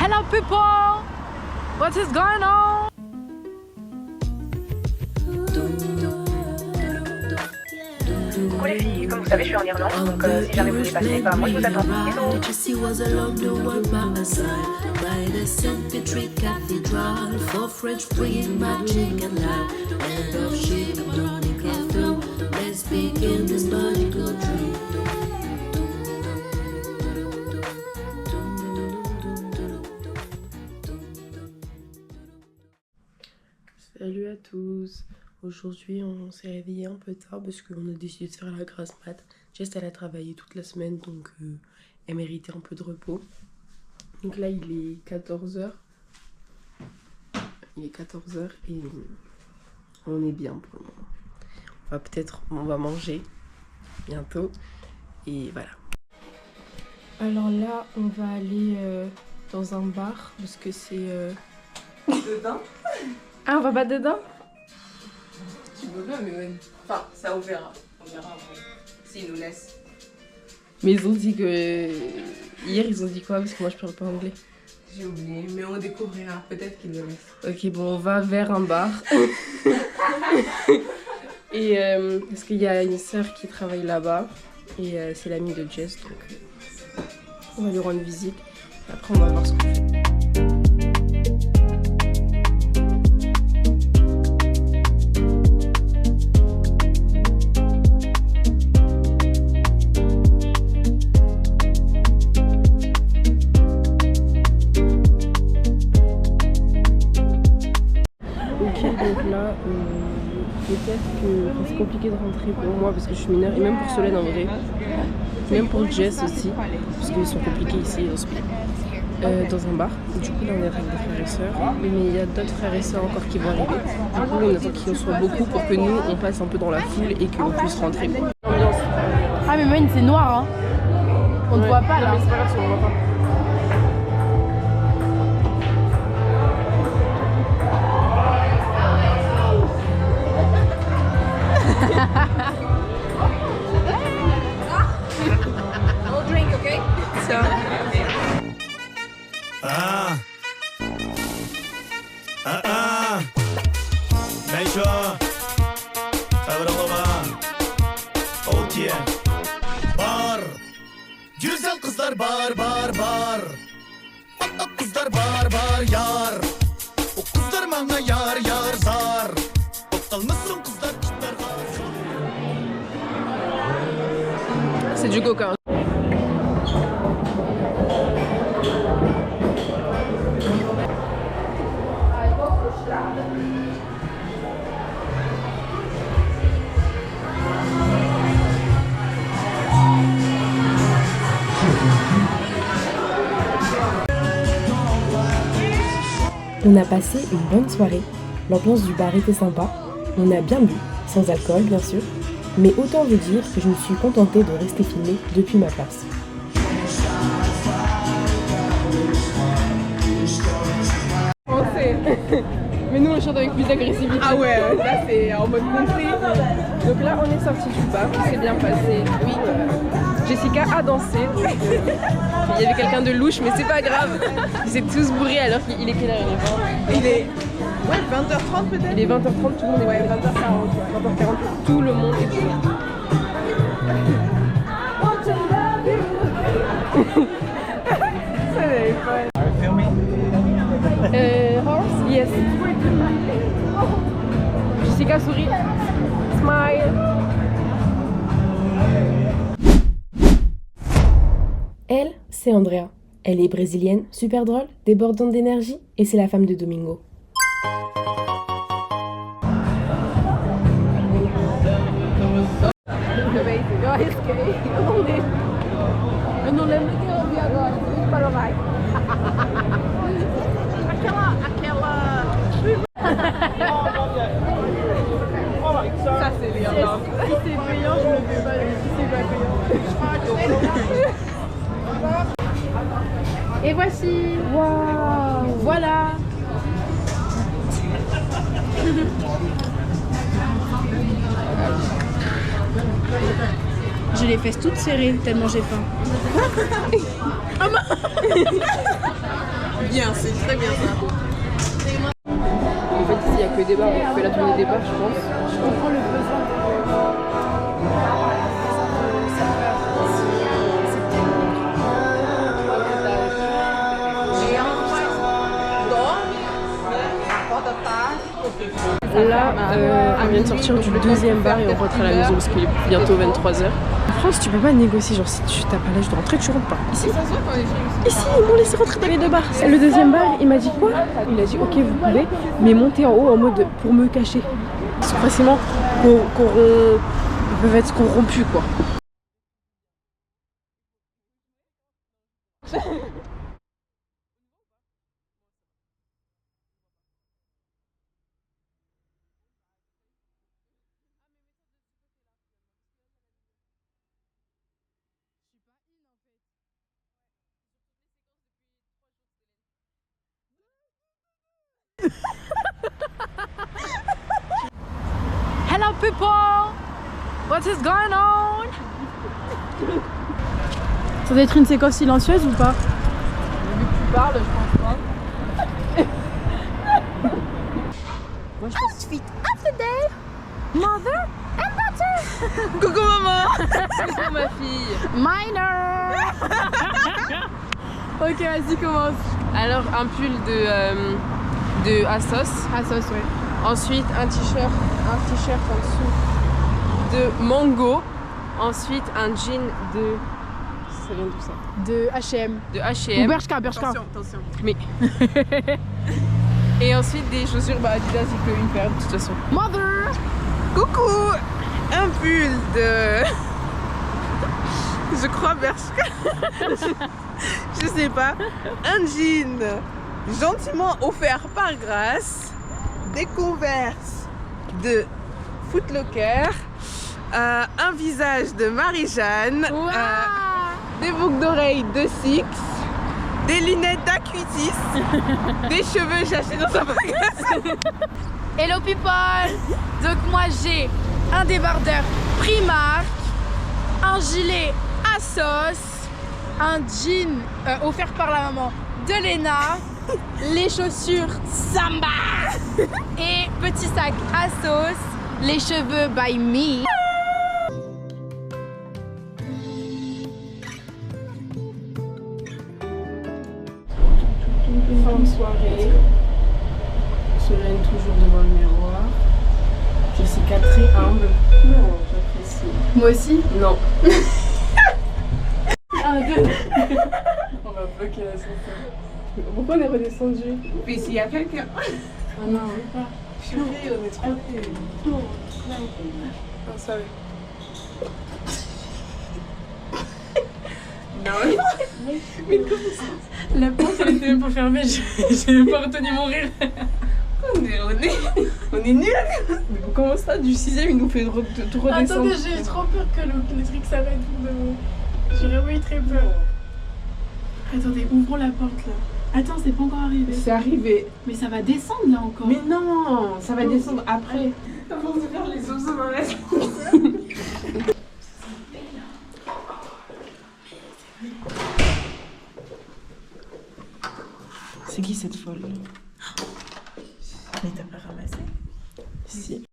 Hello people! What is going on? Coucou les filles, comme vous savez je suis en Irlande, donc si jamais vous voulez passer, bah moi je vous attends. Salut à tous. Aujourd'hui on s'est réveillé un peu tard parce qu'on a décidé de faire la grasse mat. Jess elle a travaillé toute la semaine donc elle méritait un peu de repos. Donc là il est 14h. Il est 14h et on est bien pour le moment. On va manger bientôt et voilà. Alors là on va aller dans un bar parce que c'est... Dedans? Ah on va pas dedans? Tu veux bien, mais ouais. Enfin, ça on verra. On verra après. S'ils nous laissent. Mais ils ont dit que... Hier ils ont dit quoi? Parce que moi je parle pas anglais. J'ai oublié, mais on découvrira. Peut-être qu'ils nous laissent. Ok, bon, on va vers un bar. Et parce qu'il y a une sœur qui travaille là-bas. Et c'est l'amie de Jess, donc on va lui rendre visite. Et après on va voir ce qu'on fait. Donc là, peut-être que c'est compliqué de rentrer pour moi parce que je suis mineure et même pour Solène en vrai, même pour Jess aussi, parce qu'ils sont compliqués ici dans un bar. Et du coup là on est avec des frères et sœurs, mais il y a d'autres frères et sœurs encore qui vont arriver. Du coup on attend qu'ils soient beaucoup pour que nous on passe un peu dans la foule et qu'on puisse rentrer. Ah mais man c'est noir hein. On ne voit pas là. Non, mais c'est pas grave si on voit pas. No drink, okay? Ça. Nature. Otiye. Bar. Güzel kızlar bar bar bar. Patlak kızlar bar bar yar. O kızlar bana yar yar zar. Kalmasın kızlar kızlar. C'est du coca. On a passé une bonne soirée, l'ambiance du bar était sympa, on a bien bu, sans alcool bien sûr, mais autant vous dire que je me suis contentée de rester filmée depuis ma place. Mais nous on chante avec plus d'agressivité. Ah ouais, là c'est en mode complet. Donc là on est sorti du bar, tout s'est bien passé. Oui, Jessica a dansé. Donc, il y avait quelqu'un de louche mais c'est pas grave. Ils étaient tous bourrés alors qu'il est quelle heure? Il est... Ouais, 20h30 peut-être? Il est 20h30, tout le monde est Ouais, 20h40. 20h40, tout le monde est bourré. Ça avait fun. Horse? Yes. Jessica sourit. Smile. Elle, c'est Andrea. Elle est brésilienne, super drôle, débordante d'énergie et c'est la femme de Domingo. Eu arrisquei. Eu não lembro quem eu vi agora. Parou mais. Aquela. Ça c'est les Irlandais. Si c'est payant, je le fais pas. Si c'est pas payant. Et voici. Waouh. Voilà. J'ai les fesses toutes serrées tellement j'ai faim. Bien, c'est très bien ça. En fait, ici, il n'y a que des bars. On fait la tournée des bars, je pense. Je comprends le besoin Là, on vient de sortir du deuxième bar et on rentre à la maison parce qu'il est bientôt 23h. En France, tu peux pas négocier, genre si tu t'as pas l'âge de rentrer, tu rentres pas. Ici, ici, ils m'ont laissé rentrer dans les deux bars. Le deuxième bar, il m'a dit quoi? Il a dit ok, vous pouvez, mais montez en haut en mode pour me cacher. Ils sont facilement ils peuvent être corrompus quoi. Hello people! What is going on? Ça doit être une séquence silencieuse ou pas? Vu que tu parles, je pense pas. Moi, je pense... Sweet after day, mother and daughter. Coucou maman. Coucou ma fille. Minor. Ok, vas-y, commence. Alors, un pull de Asos. Asos, ouais. Ensuite, un t-shirt en dessous de Mango. Ensuite, un jean de... Ça vient d'où ça? De H&M. De Ou H&M. Bershka. Attention. Mais... Et ensuite, des chaussures Adidas, il que une paire de toute façon. Mother. Coucou. Un pull de... Je crois Bershka. Je sais pas. Un jean gentiment offert par Grace. Des Converse de Footlocker. Un visage de Marie-Jeanne. Wow. Des boucles d'oreilles de Six. Des lunettes d'Acuitis. Des cheveux cachés dans sa bagasse. Hello people. Donc moi j'ai un débardeur Primark, un gilet Asos, un jean offert par la maman de Lena, les chaussures Samba et petit sac Asos, les cheveux by me. Fin de soirée. Solène toujours devant le miroir. Jessica très humble. Non, j'apprécie. Moi aussi. Non. Un, deux. On va bloquer l'ascenseur. Pourquoi on est redescendu? Puis s'il y a quelqu'un. Ah non, on veut pas. Purée, on est trop nuls. Non, ça va. Non. Mais comment ça? La porte elle était même pas fermée, j'ai même pas retenu mon rire. On est nuls. Mais comment ça, du 6ème il nous fait tout redescendre? Attendez, j'ai trop peur que le truc s'arrête. J'ai vraiment eu très peur. Attendez, ouvrons la porte là. Attends, c'est pas encore arrivé. C'est arrivé. Mais ça va descendre là encore. Mais non, ça va descendre après. Avant de faire les os dans la C'est qui cette folle? Mais t'as pas ramassé? Si.